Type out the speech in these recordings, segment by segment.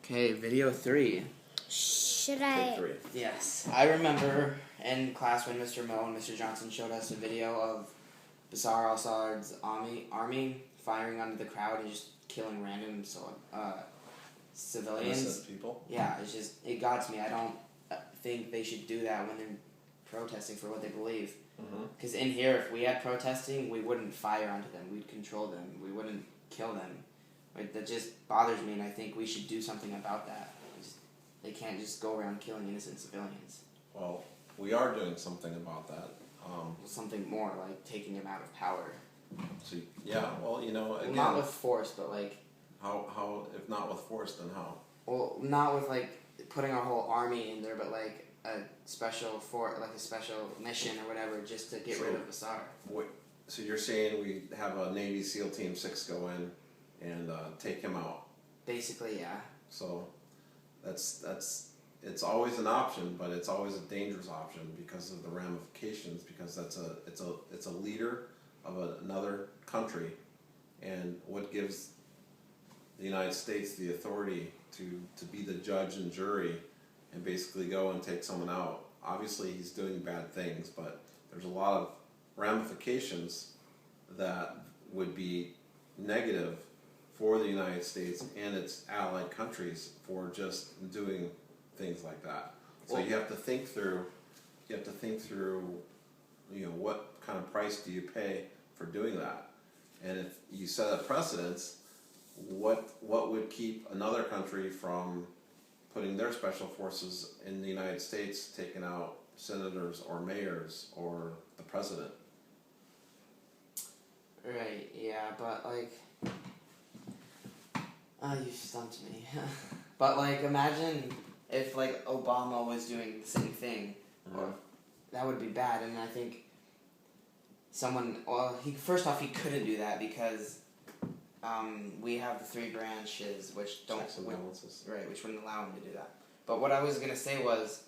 Okay, video 3. Should Take I? 3. Yes, I remember in class when Mr. Moe and Mr. Johnson showed us a video of Bashar al-Assad's army firing onto the crowd and just killing random civilians. Innocent people. Yeah, it got to me. I don't think they should do that when they're protesting for what they believe. Because in here, if we had protesting, we wouldn't fire onto them. We'd control them. We wouldn't kill them. That just bothers me, and I think we should do something about that. They can't just go around killing innocent civilians. Well, we are doing something about that. Something more, like taking them out of power. So yeah, well, again, Well, not with force, but like... How, if not with force, then how? Well, not with like putting our whole army in there, but like a special mission or whatever, just to get rid of Bashar. So you're saying we have a Navy SEAL Team 6 go in and take him out? Basically, yeah. So it's always an option, but it's always a dangerous option because of the ramifications. Because it's a leader of another country, and what gives the United States the authority to be the judge and jury and basically go and take someone out. Obviously he's doing bad things, but there's a lot of ramifications that would be negative for the United States and its allied countries for just doing things like that. So you have to think through what kind of price do you pay for doing that. And if you set a precedence, what would keep another country from putting their special forces in the United States taking out senators or mayors or the president? Right, yeah, but like... you stumped me. But like, imagine if like Obama was doing the same thing. Or that would be bad, and I think first off, he couldn't do that because we have the 3 branches which which wouldn't allow him to do that. But what I was going to say was,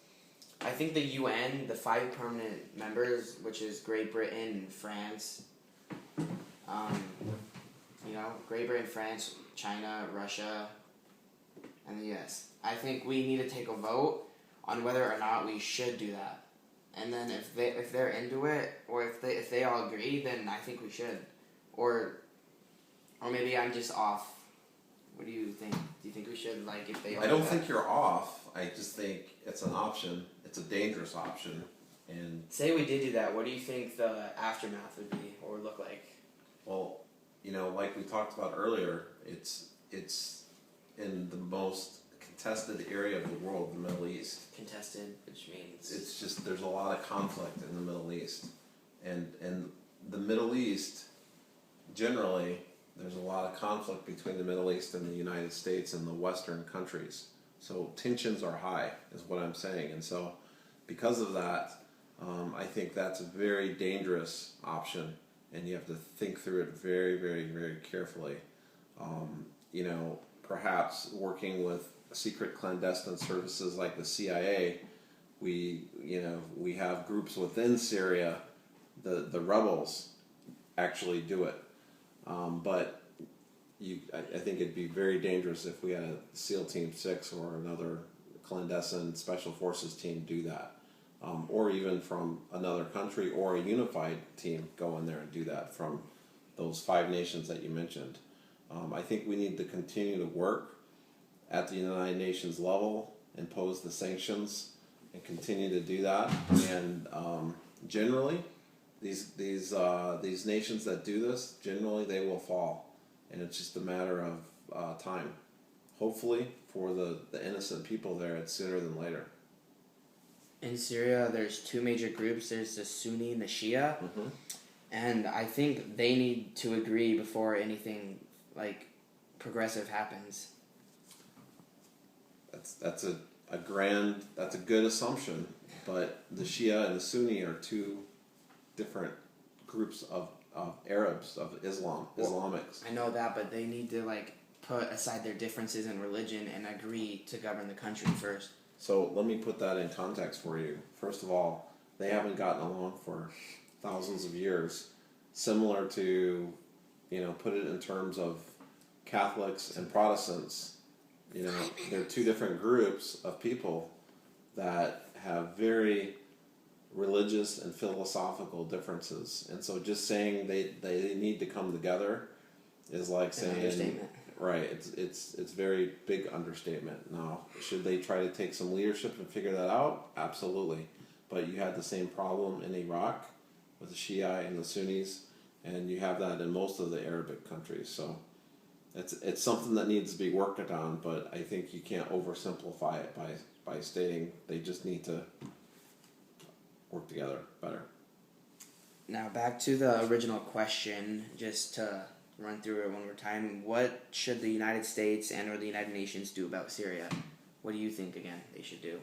I think the UN, the 5 permanent members, which is Great Britain, France, Great Britain, France, China, Russia, and the US. I think we need to take a vote on whether or not we should do that. And then if they're into it, or if they all agree, then I think we should. Or maybe I'm just off. What do you think? Do you think we should, like, if they all... I don't think you're off. I just think it's an option. It's a dangerous option. And say we did do that, what do you think the aftermath would be or would look like? Well, like we talked about earlier, it's in the most contested area of the world, the Middle East. Contested, which means... It's just, there's a lot of conflict in the Middle East. And the Middle East, generally, there's a lot of conflict between the Middle East and the United States and the Western countries. So tensions are high, is what I'm saying. And so, because of that, I think that's a very dangerous option. And you have to think through it very, very, very carefully. Perhaps working with secret clandestine services like the CIA, we have groups within Syria, the rebels actually do it. But I think it'd be very dangerous if we had a SEAL Team 6 or another clandestine special forces team do that. Or even from another country or a unified team go in there and do that from those 5 nations that you mentioned. I think we need to continue to work at the United Nations level, impose the sanctions, and continue to do that. And generally, these nations that do this, generally they will fall, and it's just a matter of time. Hopefully, for the innocent people there, it's sooner than later. In Syria, there's 2 major groups. There's the Sunni and the Shia. And I think they need to agree before anything like progressive happens. That's a good assumption, but the Shia and the Sunni are 2 different groups of Arabs, of Islamics. I know that, but they need to like put aside their differences in religion and agree to govern the country first. So let me put that in context for you. First of all, they haven't gotten along for thousands of years. Similar to, put it in terms of Catholics and Protestants, You know, they're two different groups of people that have very religious and philosophical differences, and so just saying they need to come together is like It's an saying, understatement. right? It's very big understatement. Now, should they try to take some leadership and figure that out? Absolutely, but you had the same problem in Iraq with the Shia and the Sunnis, and you have that in most of the Arabic countries. So it's something that needs to be worked on, but I think you can't oversimplify it by stating they just need to work together better. Now back to the original question, just to run through it one more time. What should the United States and or the United Nations do about Syria? What do you think again they should do?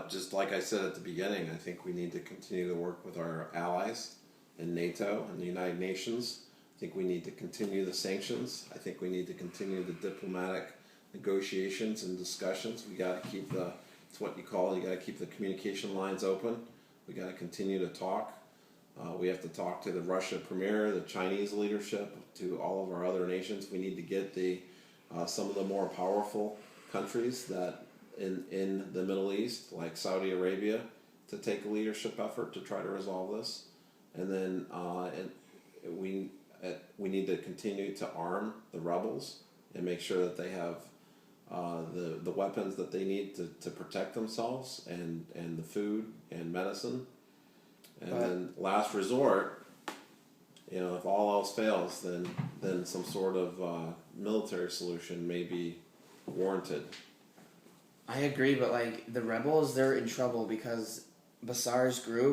Just like I said at the beginning, I think we need to continue to work with our allies in NATO and the United Nations. I think we need to continue the sanctions. I think we need to continue the diplomatic negotiations and discussions. We got to keep it's what you got to keep the communication lines open. We got to continue to talk. We have to talk to the Russia premier, the Chinese leadership, to all of our other nations. We need to get some of the more powerful countries that in the Middle East, like Saudi Arabia, to take a leadership effort to try to resolve this. And then we need to continue to arm the rebels and make sure that they have the weapons that they need to protect themselves, and the food and medicine. And then last resort, if all else fails, then some sort of military solution may be warranted. I agree, but like the rebels, they're in trouble because Basar's group